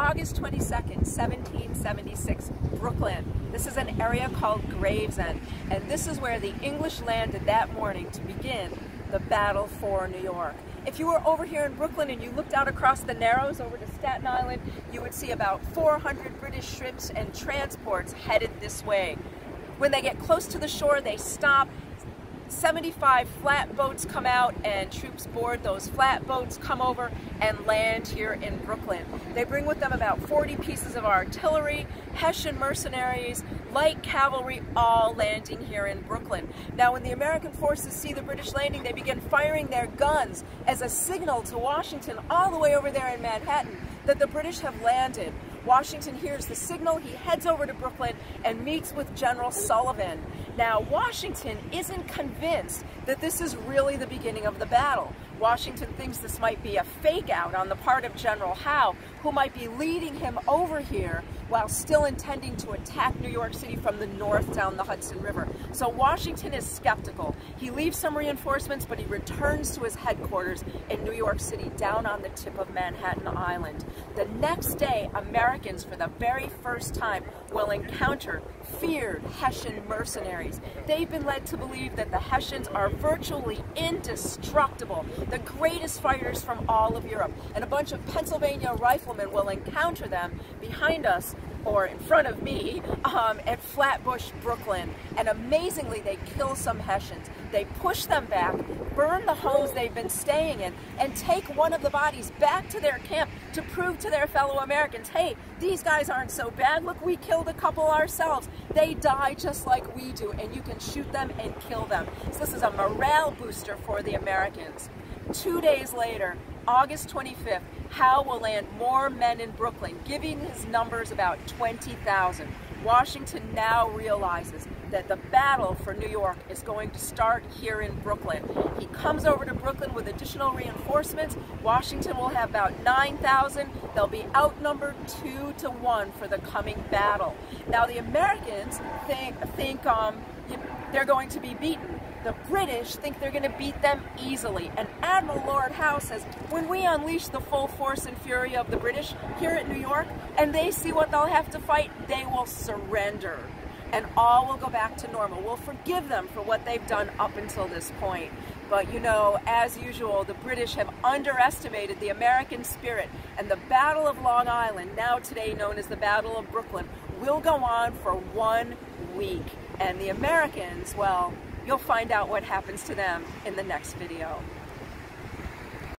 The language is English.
August 22nd, 1776, Brooklyn. This is an area called Gravesend, and this is where the English landed that morning to begin the battle for New York. If you were over here in Brooklyn and you looked out across the Narrows over to Staten Island, you would see about 400 British ships and transports headed this way. When they get close to the shore, they stop. 75 flatboats come out and troops board those flatboats, come over and land here in Brooklyn. They bring with them about 40 pieces of artillery, Hessian mercenaries, light cavalry, all landing here in Brooklyn. Now when the American forces see the British landing, they begin firing their guns as a signal to Washington all the way over there in Manhattan that the British have landed. Washington hears the signal, he heads over to Brooklyn and meets with General Sullivan. Now, Washington isn't convinced that this is really the beginning of the battle. Washington thinks this might be a fake out on the part of General Howe, who might be leading him over here while still intending to attack New York City from the north down the Hudson River. So Washington is skeptical. He leaves some reinforcements, but he returns to his headquarters in New York City down on the tip of Manhattan Island. The next day, Americans, for the very first time, will encounter feared Hessian mercenaries. They've been led to believe that the Hessians are virtually indestructible, the greatest fighters from all of Europe, and a bunch of Pennsylvania riflemen will encounter them behind us, or in front of me, at Flatbush, Brooklyn. And amazingly, they kill some Hessians. They push them back, burn the homes they've been staying in, and take one of the bodies back to their camp to prove to their fellow Americans, hey, these guys aren't so bad. Look, we killed a couple ourselves. They die just like we do, and you can shoot them and kill them. So this is a morale booster for the Americans. 2 days later, August 25th, Howe will land more men in Brooklyn, giving his numbers about 20,000. Washington now realizes that the battle for New York is going to start here in Brooklyn. He comes over to Brooklyn with additional reinforcements. Washington will have about 9,000. They'll be outnumbered 2-1 for the coming battle. Now the Americans think they're going to be beaten. The British think they're going to beat them easily, and Admiral Lord Howe says, when we unleash the full force and fury of the British here at New York, and they see what they'll have to fight, they will surrender, and all will go back to normal. We'll forgive them for what they've done up until this point. But you know, as usual, the British have underestimated the American spirit, and the Battle of Long Island, now today known as the Battle of Brooklyn, will go on for 1 week. And the Americans, well, you'll find out what happens to them in the next video.